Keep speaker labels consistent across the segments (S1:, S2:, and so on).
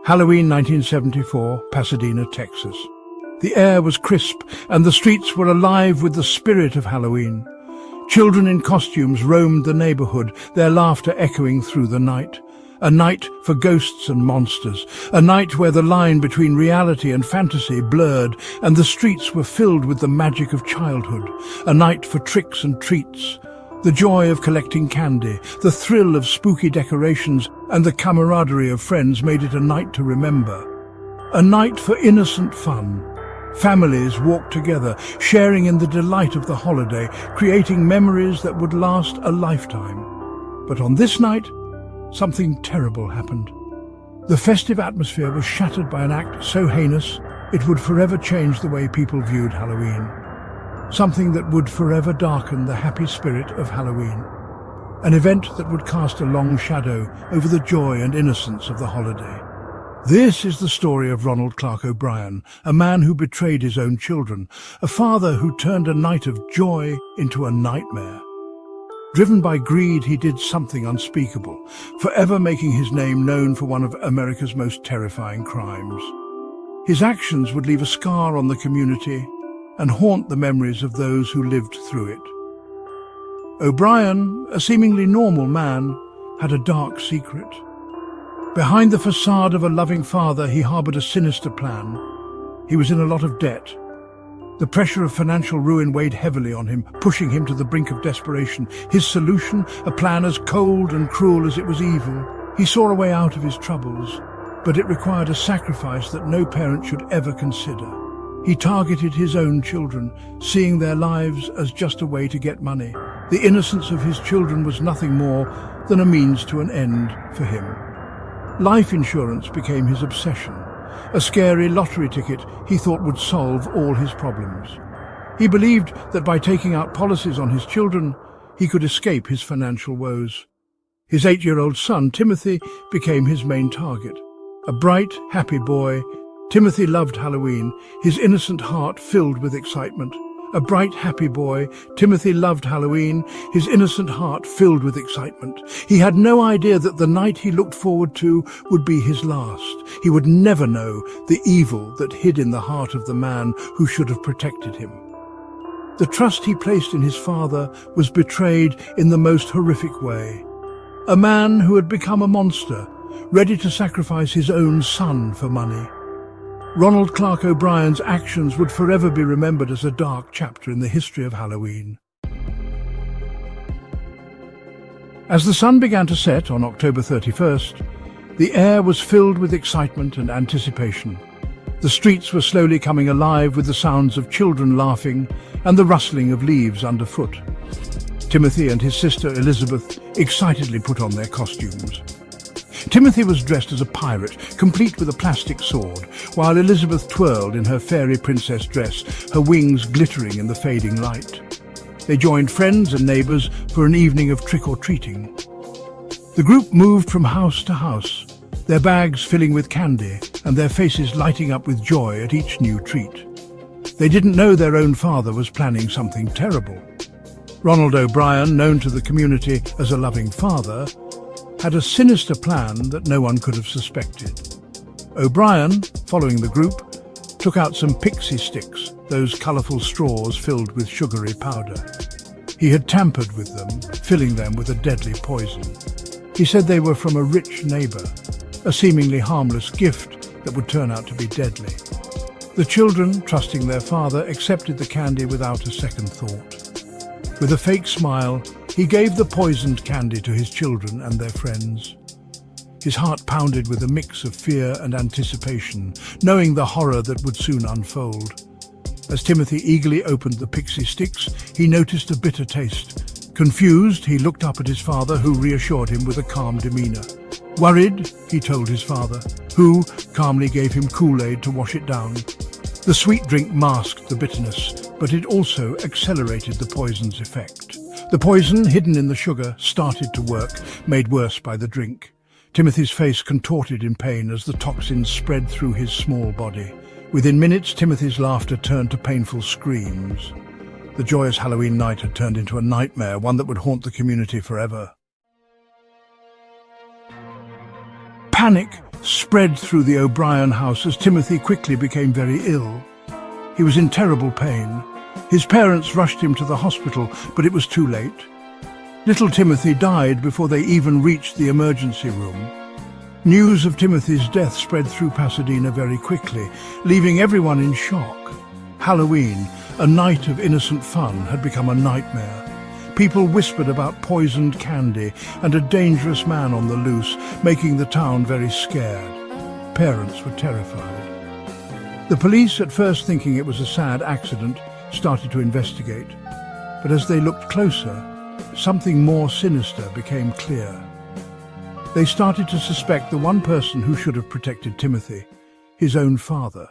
S1: Halloween 1974, Pasadena, Texas. The air was crisp and the streets were alive with the spirit of Halloween. Children in costumes roamed the neighborhood, their laughter echoing through the night. A night for ghosts and monsters, a night where the line between reality and fantasy blurred and the streets were filled with the magic of childhood. A night for tricks and treats, the joy of collecting candy, the thrill of spooky decorations and the camaraderie of friends made it a night to remember. A night for innocent fun. Families walked together, sharing in the delight of the holiday, creating memories that would last a lifetime. But on this night, something terrible happened. The festive atmosphere was shattered by an act so heinous it would forever change the way people viewed Halloween. Something that would forever darken the happy spirit of Halloween. An event that would cast a long shadow over the joy and innocence of the holiday. This is the story of Ronald Clark O'Bryan, a man who betrayed his own children, a father who turned a night of joy into a nightmare. Driven by greed, he did something unspeakable, forever making his name known for one of America's most terrifying crimes. His actions would leave a scar on the community and haunt the memories of those who lived through it. O'Bryan, a seemingly normal man, had a dark secret. Behind the facade of a loving father, he harbored a sinister plan. He was in a lot of debt. The pressure of financial ruin weighed heavily on him, pushing him to the brink of desperation. His solution, a plan as cold and cruel as it was evil. He saw a way out of his troubles, but it required a sacrifice that no parent should ever consider. He targeted his own children, seeing their lives as just a way to get money. The innocence of his children was nothing more than a means to an end for him. Life insurance became his obsession. A scary lottery ticket he thought would solve all his problems. He believed that by taking out policies on his children, he could escape his financial woes. His 8-year-old son, Timothy, became his main target. A bright, happy boy, Timothy loved Halloween, his innocent heart filled with excitement. A bright, happy boy, Timothy loved Halloween, his innocent heart filled with excitement. He had no idea that the night he looked forward to would be his last. He would never know the evil that hid in the heart of the man who should have protected him. The trust he placed in his father was betrayed in the most horrific way. A man who had become a monster, ready to sacrifice his own son for money. Ronald Clark O'Bryan's actions would forever be remembered as a dark chapter in the history of Halloween. As the sun began to set on October 31st, the air was filled with excitement and anticipation. The streets were slowly coming alive with the sounds of children laughing and the rustling of leaves underfoot. Timothy and his sister Elizabeth excitedly put on their costumes. Timothy was dressed as a pirate, complete with a plastic sword, while Elizabeth twirled in her fairy princess dress, her wings glittering in the fading light. They joined friends and neighbors for an evening of trick-or-treating. The group moved from house to house, their bags filling with candy and their faces lighting up with joy at each new treat. They didn't know their own father was planning something terrible. Ronald O'Bryan, known to the community as a loving father, had a sinister plan that no one could have suspected. O'Bryan, following the group, took out some pixie sticks, those colourful straws filled with sugary powder. He had tampered with them, filling them with a deadly poison. He said they were from a rich neighbour, a seemingly harmless gift that would turn out to be deadly. The children, trusting their father, accepted the candy without a second thought. With a fake smile, he gave the poisoned candy to his children and their friends. His heart pounded with a mix of fear and anticipation, knowing the horror that would soon unfold. As Timothy eagerly opened the pixie sticks, he noticed a bitter taste. Confused, he looked up at his father, who reassured him with a calm demeanor. Worried, he told his father, who calmly gave him Kool-Aid to wash it down. The sweet drink masked the bitterness, but it also accelerated the poison's effect. The poison, hidden in the sugar, started to work, made worse by the drink. Timothy's face contorted in pain as the toxins spread through his small body. Within minutes, Timothy's laughter turned to painful screams. The joyous Halloween night had turned into a nightmare, one that would haunt the community forever. Panic spread through the O'Bryan house as Timothy quickly became very ill. He was in terrible pain. His parents rushed him to the hospital, but it was too late. Little Timothy died before they even reached the emergency room. News of Timothy's death spread through Pasadena very quickly, leaving everyone in shock. Halloween, a night of innocent fun, had become a nightmare. People whispered about poisoned candy and a dangerous man on the loose, making the town very scared. Parents were terrified. The police, at first thinking it was a sad accident, started to investigate. But as they looked closer, something more sinister became clear. They started to suspect the one person who should have protected Timothy, his own father.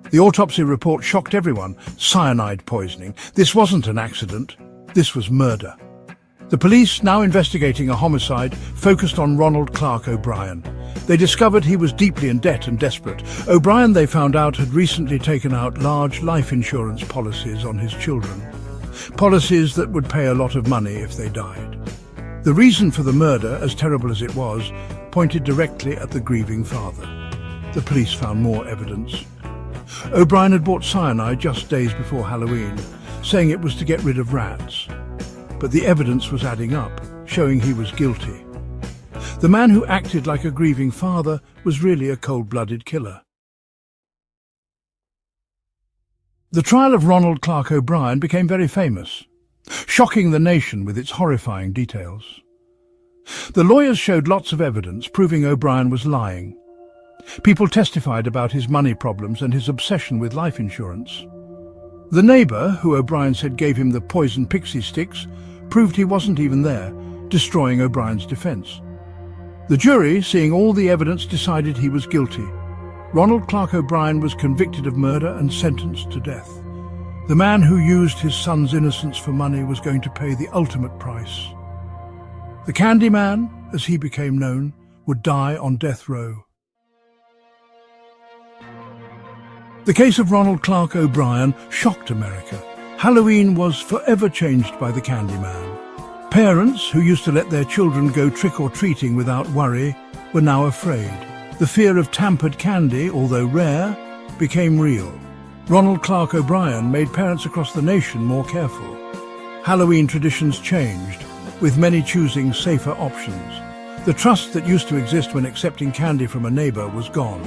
S1: The autopsy report shocked everyone. Cyanide poisoning. This wasn't an accident. This was murder. The police, now investigating a homicide, focused on Ronald Clark O'Bryan. They discovered he was deeply in debt and desperate. O'Bryan, they found out, had recently taken out large life insurance policies on his children. Policies that would pay a lot of money if they died. The reason for the murder, as terrible as it was, pointed directly at the grieving father. The police found more evidence. O'Bryan had bought cyanide just days before Halloween, saying it was to get rid of rats. But the evidence was adding up, showing he was guilty. The man who acted like a grieving father was really a cold-blooded killer. The trial of Ronald Clark O'Bryan became very famous, shocking the nation with its horrifying details. The lawyers showed lots of evidence proving O'Bryan was lying. People testified about his money problems and his obsession with life insurance. The neighbour, who O'Bryan said gave him the poison pixie sticks, proved he wasn't even there, destroying O'Bryan's defence. The jury, seeing all the evidence, decided he was guilty. Ronald Clark O'Bryan was convicted of murder and sentenced to death. The man who used his son's innocence for money was going to pay the ultimate price. The Candyman, as he became known, would die on death row. The case of Ronald Clark O'Bryan shocked America. Halloween was forever changed by the Candyman. Parents, who used to let their children go trick-or-treating without worry, were now afraid. The fear of tampered candy, although rare, became real. Ronald Clark O'Bryan made parents across the nation more careful. Halloween traditions changed, with many choosing safer options. The trust that used to exist when accepting candy from a neighbour was gone.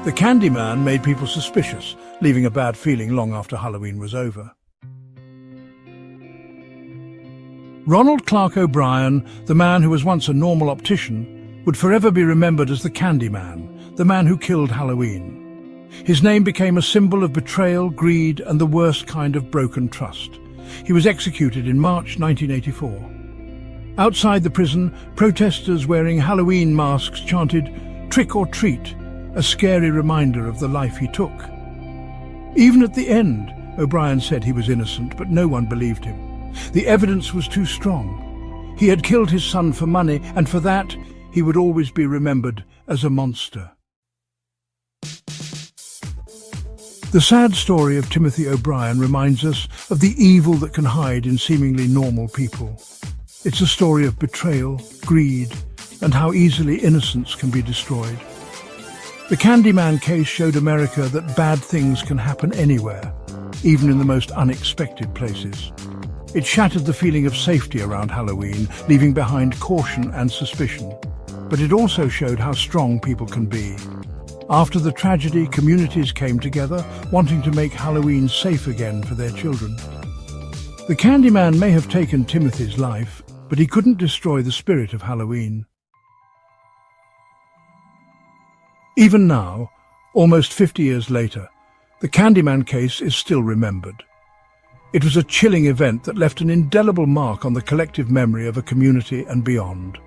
S1: The Candyman made people suspicious, leaving a bad feeling long after Halloween was over. Ronald Clark O'Bryan, the man who was once a normal optician, would forever be remembered as the Candyman, the man who killed Halloween. His name became a symbol of betrayal, greed, and the worst kind of broken trust. He was executed in March 1984. Outside the prison, protesters wearing Halloween masks chanted, "Trick or treat," a scary reminder of the life he took. Even at the end, O'Bryan said he was innocent, but no one believed him. The evidence was too strong. He had killed his son for money, and for that, he would always be remembered as a monster. The sad story of Timothy O'Bryan reminds us of the evil that can hide in seemingly normal people. It's a story of betrayal, greed, and how easily innocence can be destroyed. The Candyman case showed America that bad things can happen anywhere, even in the most unexpected places. It shattered the feeling of safety around Halloween, leaving behind caution and suspicion. But it also showed how strong people can be. After the tragedy, communities came together, wanting to make Halloween safe again for their children. The Candyman may have taken Timothy's life, but he couldn't destroy the spirit of Halloween. Even now, almost 50 years later, the Candyman case is still remembered. It was a chilling event that left an indelible mark on the collective memory of a community and beyond.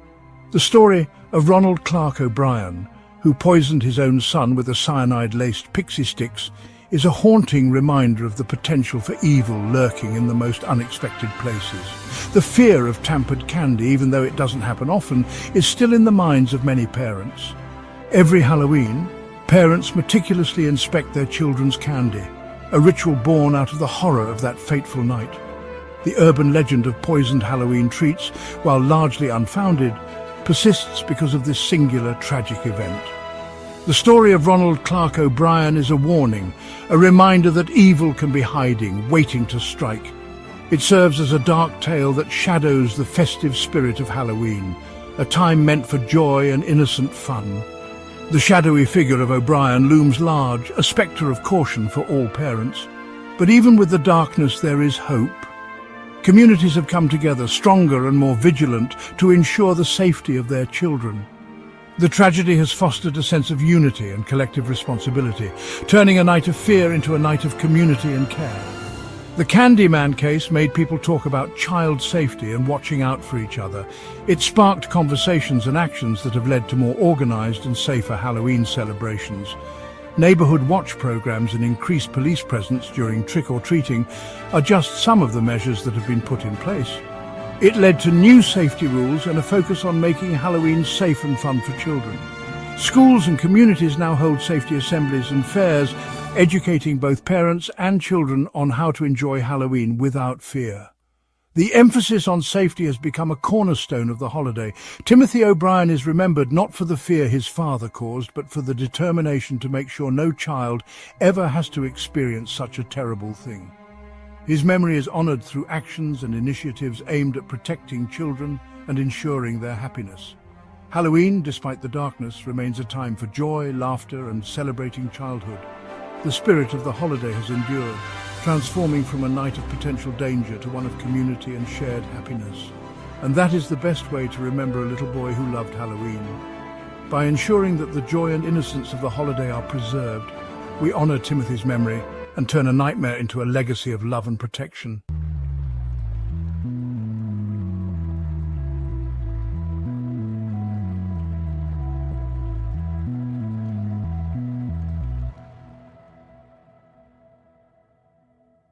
S1: The story of Ronald Clark O'Bryan, who poisoned his own son with the cyanide-laced pixie sticks, is a haunting reminder of the potential for evil lurking in the most unexpected places. The fear of tampered candy, even though it doesn't happen often, is still in the minds of many parents. Every Halloween, parents meticulously inspect their children's candy, a ritual born out of the horror of that fateful night. The urban legend of poisoned Halloween treats, while largely unfounded, persists because of this singular tragic event. The story of Ronald Clark O'Bryan is a warning, a reminder that evil can be hiding, waiting to strike. It serves as a dark tale that shadows the festive spirit of Halloween, a time meant for joy and innocent fun. The shadowy figure of O'Bryan looms large, a spectre of caution for all parents. But even with the darkness there is hope. Communities have come together, stronger and more vigilant, to ensure the safety of their children. The tragedy has fostered a sense of unity and collective responsibility, turning a night of fear into a night of community and care. The Candyman case made people talk about child safety and watching out for each other. It sparked conversations and actions that have led to more organized and safer Halloween celebrations. Neighborhood watch programs and increased police presence during trick-or-treating are just some of the measures that have been put in place. It led to new safety rules and a focus on making Halloween safe and fun for children. Schools and communities now hold safety assemblies and fairs, educating both parents and children on how to enjoy Halloween without fear. The emphasis on safety has become a cornerstone of the holiday. Timothy O'Bryan is remembered not for the fear his father caused, but for the determination to make sure no child ever has to experience such a terrible thing. His memory is honored through actions and initiatives aimed at protecting children and ensuring their happiness. Halloween, despite the darkness, remains a time for joy, laughter, and celebrating childhood. The spirit of the holiday has endured, transforming from a night of potential danger to one of community and shared happiness. And that is the best way to remember a little boy who loved Halloween. By ensuring that the joy and innocence of the holiday are preserved, we honor Timothy's memory and turn a nightmare into a legacy of love and protection.